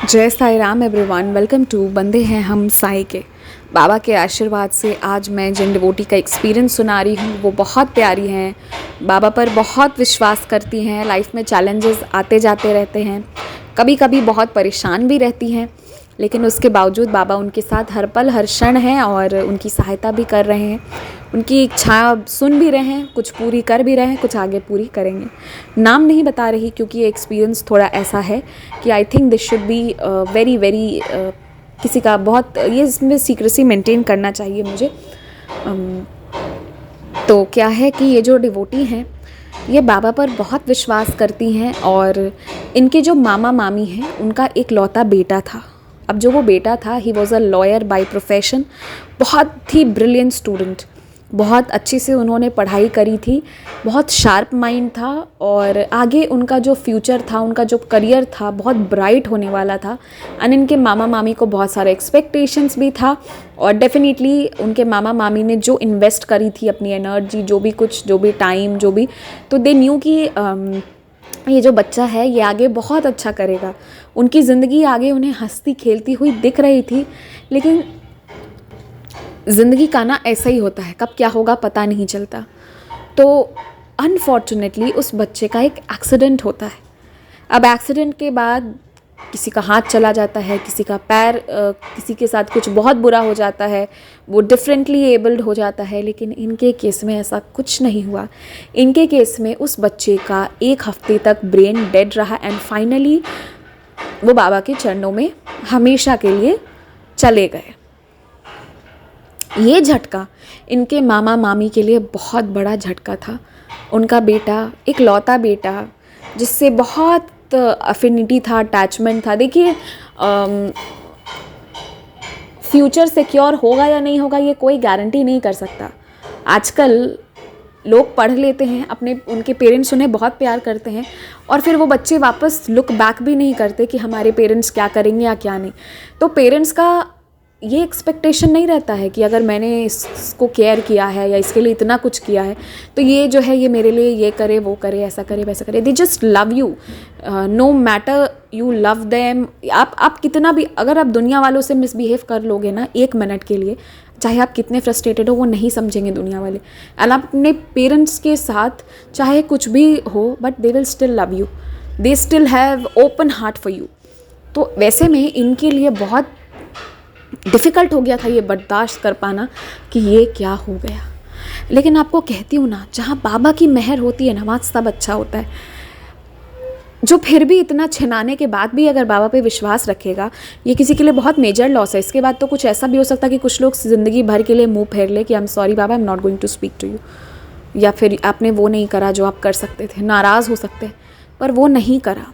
जय Sai Ram everyone, welcome to बंदे हैं हम साई के। बाबा के आशीर्वाद से आज मैं जिन डिवोटी का एक्सपीरियंस सुना रही हूँ वो बहुत प्यारी हैं। बाबा पर बहुत विश्वास करती हैं। लाइफ में चैलेंजेस आते जाते रहते हैं, कभी कभी बहुत परेशान भी रहती हैं, लेकिन उसके बावजूद बाबा उनके साथ हर पल हर क्षण हैं और उनकी सहायता भी कर रहे हैं। उनकी इच्छा सुन भी रहे हैं, कुछ पूरी कर भी रहे हैं, कुछ आगे पूरी करेंगे। नाम नहीं बता रही क्योंकि ये एक्सपीरियंस थोड़ा ऐसा है कि I think this should be very very किसी का बहुत ये इसमें सीक्रेसी मेंटेन करना चाहिए मुझे। तो क्या है कि ये जो डिवोटी हैं ये बाबा पर बहुत विश्वास करती हैं और इनके जो मामा मामी हैं उनका एक लौता बेटा था। अब जो वो बेटा था he was a lawyer by profession. बहुत ही ब्रिलियंट स्टूडेंट, बहुत अच्छे से उन्होंने पढ़ाई करी थी, बहुत शार्प माइंड था और आगे उनका जो फ्यूचर था, उनका जो करियर था बहुत ब्राइट होने वाला था। एंड इनके मामा मामी को बहुत सारे एक्सपेक्टेशंस भी था और डेफिनेटली उनके मामा मामी ने जो इन्वेस्ट करी थी अपनी एनर्जी, जो भी कुछ, जो भी टाइम, जो भी, तो दे न्यू कि ये जो बच्चा है ये आगे बहुत अच्छा करेगा। उनकी ज़िंदगी आगे उन्हें हंसती खेलती हुई दिख रही थी, लेकिन ज़िंदगी का ना ऐसा ही होता है, कब क्या होगा पता नहीं चलता। तो अनफॉर्चुनेटली उस बच्चे का एक एक्सीडेंट होता है। अब एक्सीडेंट के बाद किसी का हाथ चला जाता है, किसी का पैर, किसी के साथ कुछ बहुत बुरा हो जाता है, वो डिफरेंटली एबल्ड हो जाता है। लेकिन इनके केस में ऐसा कुछ नहीं हुआ। इनके केस में उस बच्चे का 1 हफ्ते तक ब्रेन डेड रहा एंड फाइनली वो बाबा के चरणों में हमेशा के लिए चले गए। ये झटका इनके मामा मामी के लिए बहुत बड़ा झटका था। उनका बेटा, एक लौता बेटा जिससे बहुत अफिनिटी था, अटैचमेंट था। देखिए, फ्यूचर सिक्योर होगा या नहीं होगा ये कोई गारंटी नहीं कर सकता। आजकल लोग पढ़ लेते हैं, अपने उनके पेरेंट्स उन्हें बहुत प्यार करते हैं और फिर वो बच्चे वापस लुक बैक भी नहीं करते कि हमारे पेरेंट्स क्या करेंगे या क्या नहीं। तो पेरेंट्स का ये एक्सपेक्टेशन नहीं रहता है कि अगर मैंने इसको केयर किया है या इसके लिए इतना कुछ किया है तो ये जो है ये मेरे लिए ये करे, वो करे, ऐसा करे, वैसा करे। They just love you, no matter you love them. आप कितना भी, अगर आप दुनिया वालों से मिसबिहेव कर लोगे ना 1 मिनट के लिए, चाहे आप कितने फ्रस्ट्रेटेड हो, वो नहीं समझेंगे दुनिया वाले। एंड आप अपने पेरेंट्स के साथ चाहे कुछ भी हो, but they will still love you, they still have open heart for you. तो वैसे में इनके लिए बहुत डिफ़िकल्ट हो गया था ये बर्दाश्त कर पाना कि ये क्या हो गया। लेकिन आपको कहती हूँ ना, जहाँ बाबा की मेहर होती है ना वहाँ सब अच्छा होता है। जो फिर भी इतना छिनाने के बाद भी अगर बाबा पे विश्वास रखेगा, ये किसी के लिए बहुत मेजर लॉस है। इसके बाद तो कुछ ऐसा भी हो सकता है कि कुछ लोग ज़िंदगी भर के लिए मुंह फेर ले कि I am sorry Baba, I am not going to speak to you, या फिर आपने वो नहीं करा जो आप कर सकते थे। नाराज़ हो सकते हैं, पर वो नहीं करा।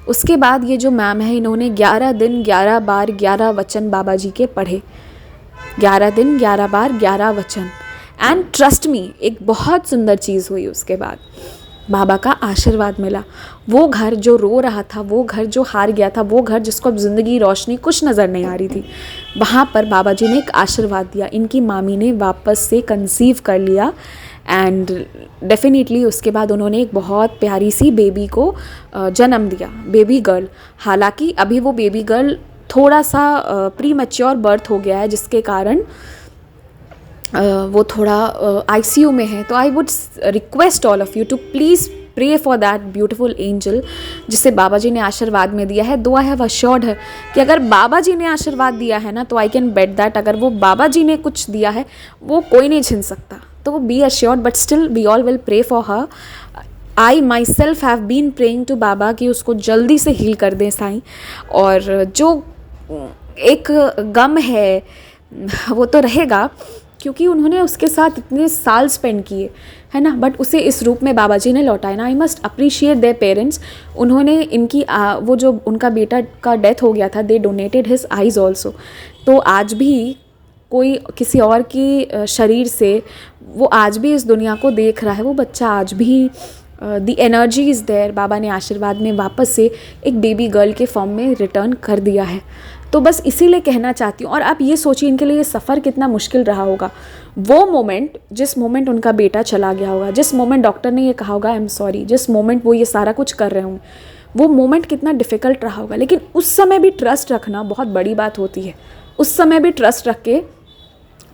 उसके बाद ये जो मैम है, इन्होंने 11 दिन 11 बार 11 वचन बाबा जी के पढ़े। 11 दिन 11 बार 11 वचन। एंड ट्रस्ट मी, एक बहुत सुंदर चीज़ हुई उसके बाद। बाबा का आशीर्वाद मिला। वो घर जो रो रहा था, वो घर जो हार गया था, वो घर जिसको अब ज़िंदगी रोशनी कुछ नज़र नहीं आ रही थी, वहाँ पर बाबा जी ने एक आशीर्वाद दिया। इनकी मामी ने वापस से कंसीव कर लिया एंड डेफिनेटली उसके बाद उन्होंने एक बहुत प्यारी सी बेबी को जन्म दिया, बेबी गर्ल। हालांकि अभी वो बेबी गर्ल थोड़ा सा प्री मैच्योर बर्थ हो गया है, जिसके कारण वो थोड़ा आईसीयू में है। तो I would request all of you to please pray for that beautiful angel जिसे बाबा जी ने आशीर्वाद में दिया है। दो आई हैव अश्योर्ड है कि अगर बाबा जी ने आशीर्वाद दिया है ना, तो आई कैन बेट दैट अगर वो बाबा जी ने कुछ दिया है वो कोई नहीं छीन सकता। तो वो be assured, but still we all will pray for her. I myself have been praying to बाबा कि उसको जल्दी से हील कर दें साईं। और जो एक गम है वो तो रहेगा, क्योंकि उन्होंने उसके साथ इतने साल स्पेंड किए, है ना, बट उसे इस रूप में बाबा जी ने लौटाया ना। I must appreciate their parents. उन्होंने इनकी वो जो उनका बेटा का डेथ हो गया था, दे डोनेटेड हिज आइज़ ऑल्सो। तो आज भी कोई किसी और की शरीर से वो आज भी इस दुनिया को देख रहा है, वो बच्चा आज भी द एनर्जी इज़ देयर। बाबा ने आशीर्वाद में वापस से एक बेबी गर्ल के फॉर्म में रिटर्न कर दिया है। तो बस इसीलिए कहना चाहती हूँ। और आप ये सोचिए इनके लिए ये सफ़र कितना मुश्किल रहा होगा। वो मोमेंट, जिस मोमेंट उनका बेटा चला गया होगा, जिस मोमेंट डॉक्टर ने ये कहा होगा आई एम सॉरी, जिस मोमेंट वो ये सारा कुछ कर रहे होंगे, वो मोमेंट कितना डिफ़िकल्ट रहा होगा, लेकिन उस समय भी ट्रस्ट रखना बहुत बड़ी बात होती है। उस समय भी ट्रस्ट रख के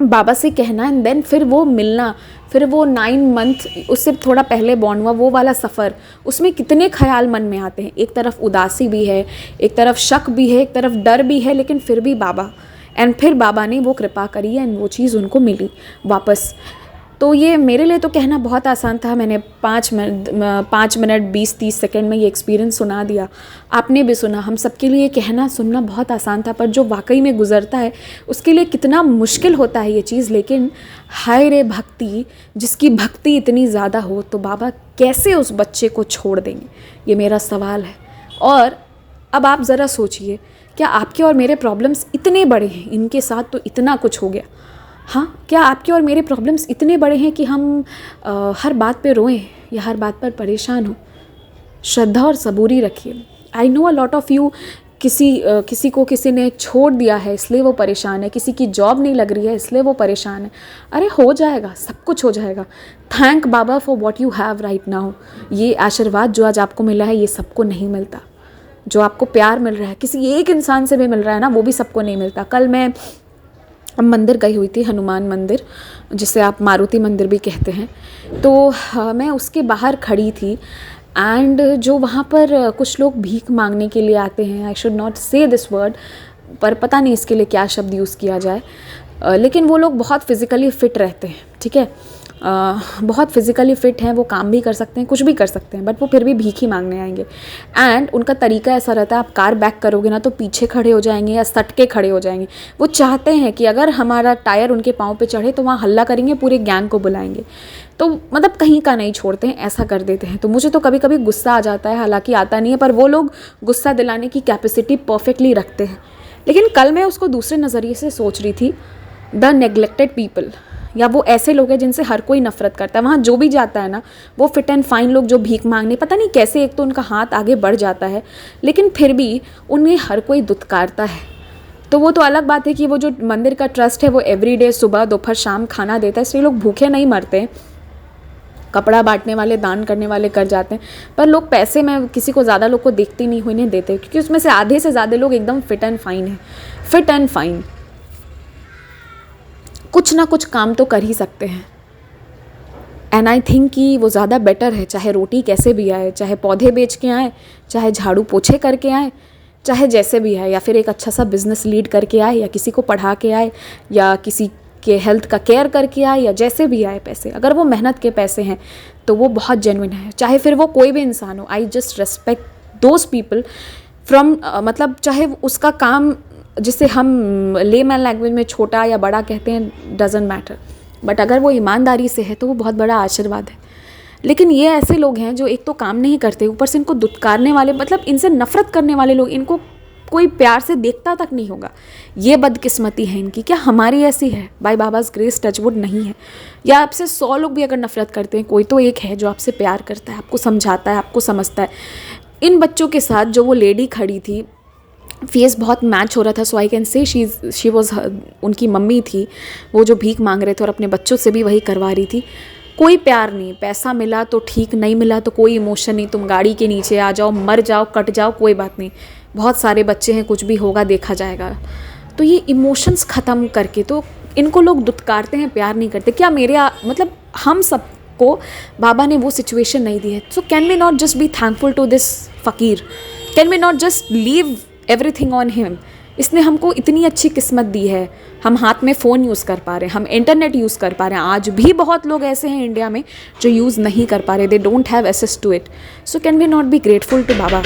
बाबा से कहना एंड देन फिर वो मिलना, फिर वो 9 मंथ उससे थोड़ा पहले बॉर्न हुआ वो वाला सफ़र, उसमें कितने ख्याल मन में आते हैं। एक तरफ उदासी भी है, एक तरफ शक भी है, एक तरफ डर भी है, लेकिन फिर भी बाबा एंड फिर बाबा ने वो कृपा करी एंड वो चीज़ उनको मिली वापस। तो ये मेरे लिए तो कहना बहुत आसान था। मैंने 5 मिनट 20-30 सेकंड में ये एक्सपीरियंस सुना दिया, आपने भी सुना। हम सबके लिए कहना सुनना बहुत आसान था, पर जो वाकई में गुजरता है उसके लिए कितना मुश्किल होता है ये चीज़। लेकिन हाय रे भक्ति, जिसकी भक्ति इतनी ज़्यादा हो तो बाबा कैसे उस बच्चे को छोड़ देंगे, ये मेरा सवाल है। और अब आप ज़रा सोचिए, क्या आपके और मेरे प्रॉब्लम्स इतने बड़े हैं, इनके साथ तो इतना कुछ हो गया। हाँ, क्या आपके और मेरे प्रॉब्लम्स इतने बड़े हैं कि हम हर बात पे रोएं या हर बात पर परेशान हो? श्रद्धा और सबूरी रखिए। I know a lot of you, किसी को किसी ने छोड़ दिया है इसलिए वो परेशान है, किसी की जॉब नहीं लग रही है इसलिए वो परेशान है। अरे हो जाएगा, सब कुछ हो जाएगा। Thank Baba for what you have right now. ये आशीर्वाद जो आज आपको मिला है ये सबको नहीं मिलता। जो आपको प्यार मिल रहा है किसी एक इंसान से भी मिल रहा है ना, वो भी सबको नहीं मिलता। कल मैं मंदिर गई हुई थी, हनुमान मंदिर, जिसे आप मारुति मंदिर भी कहते हैं। तो मैं उसके बाहर खड़ी थी एंड जो वहाँ पर कुछ लोग भीख मांगने के लिए आते हैं, आई शुड नॉट से दिस वर्ड, पर पता नहीं इसके लिए क्या शब्द यूज़ किया जाए, लेकिन वो लोग बहुत फिज़िकली फ़िट रहते हैं, ठीक है, बहुत फिज़िकली फ़िट हैं, वो काम भी कर सकते हैं, कुछ भी कर सकते हैं, बट वो फिर भी भीख ही मांगने आएंगे। एंड उनका तरीका ऐसा रहता है, आप कार बैक करोगे ना तो पीछे खड़े हो जाएंगे या सट के खड़े हो जाएंगे। वो चाहते हैं कि अगर हमारा टायर उनके पाँव पे चढ़े तो वहाँ हल्ला करेंगे, पूरे गैंग को बुलाएंगे। तो मतलब कहीं का नहीं छोड़ते हैं, ऐसा कर देते हैं। तो मुझे तो कभी कभी गुस्सा आ जाता है, हालांकि आता नहीं है, पर वो लोग गुस्सा दिलाने की कैपेसिटी परफेक्टली रखते हैं। लेकिन कल मैं उसको दूसरे नज़रिए से सोच रही थी, द नेग्लेक्टेड पीपल, या वो ऐसे लोग हैं जिनसे हर कोई नफरत करता है। वहाँ जो भी जाता है ना, वो फिट एंड फाइन लोग जो भीख मांगने, पता नहीं कैसे, एक तो उनका हाथ आगे बढ़ जाता है, लेकिन फिर भी उन्हें हर कोई दुत्कारता है। तो वो तो अलग बात है कि वो जो मंदिर का ट्रस्ट है वो एवरीडे सुबह दोपहर शाम खाना देता है, इसलिए लोग भूखे नहीं मरते। कपड़ा बांटने वाले, दान करने वाले कर जाते हैं, पर लोग पैसे, मैं किसी को ज़्यादा लोग को देखती नहीं हुई, नहीं देते, क्योंकि उसमें से आधे से ज़्यादा लोग एकदम फिट एंड फाइन है, फिट एंड फाइन, कुछ ना कुछ काम तो कर ही सकते हैं। एंड आई थिंक कि वो ज़्यादा बेटर है, चाहे रोटी कैसे भी आए, चाहे पौधे बेच के आए, चाहे झाड़ू पोछे करके आए, चाहे जैसे भी आए, या फिर एक अच्छा सा बिजनेस लीड करके आए, या किसी को पढ़ा के आए, या किसी के हेल्थ का केयर करके आए, या जैसे भी आए पैसे, अगर वो मेहनत के पैसे हैं तो वो बहुत जेन्युइन है, चाहे फिर वो कोई भी इंसान हो। I just respect those people from, मतलब चाहे उसका काम जिसे हम लेमैन लैंग्वेज में छोटा या बड़ा कहते हैं, डजेंट मैटर, बट अगर वो ईमानदारी से है तो वो बहुत बड़ा आशीर्वाद है। लेकिन ये ऐसे लोग हैं जो एक तो काम नहीं करते, ऊपर से इनको दुत्कारने वाले, मतलब इनसे नफरत करने वाले लोग, इनको कोई प्यार से देखता तक नहीं होगा। ये बदकिस्मती है इनकी। क्या हमारी ऐसी है? बाय बाबाज ग्रेस टचवुड नहीं है। या आपसे 100 लोग भी अगर नफरत करते हैं, कोई तो एक है जो आपसे प्यार करता है, आपको समझाता है, आपको समझता है। इन बच्चों के साथ जो वो लेडी खड़ी थी, फेस बहुत मैच हो रहा था, so I can say she was, उनकी मम्मी थी, वो जो भीख मांग रहे थे और अपने बच्चों से भी वही करवा रही थी। कोई प्यार नहीं, पैसा मिला तो ठीक, नहीं मिला तो कोई इमोशन नहीं, तुम गाड़ी के नीचे आ जाओ, मर जाओ, कट जाओ, कोई बात नहीं, बहुत सारे बच्चे हैं, कुछ भी होगा देखा जाएगा। तो ये इमोशंस ख़त्म करके तो इनको लोग दुत्कारते हैं, प्यार नहीं करते। क्या मतलब हम सबको बाबा ने वो सिचुएशन नहीं दी है? So can we not just be thankful to this फ़कीर? Can we not just leave everything on him? इसने हमको इतनी अच्छी किस्मत दी है, हम हाथ में फ़ोन यूज़ कर पा रहे हैं, हम इंटरनेट यूज़ कर पा रहे हैं। आज भी बहुत लोग ऐसे हैं इंडिया में जो यूज़ नहीं कर पा रहे, they don't have access to it. So can we not be grateful to Baba?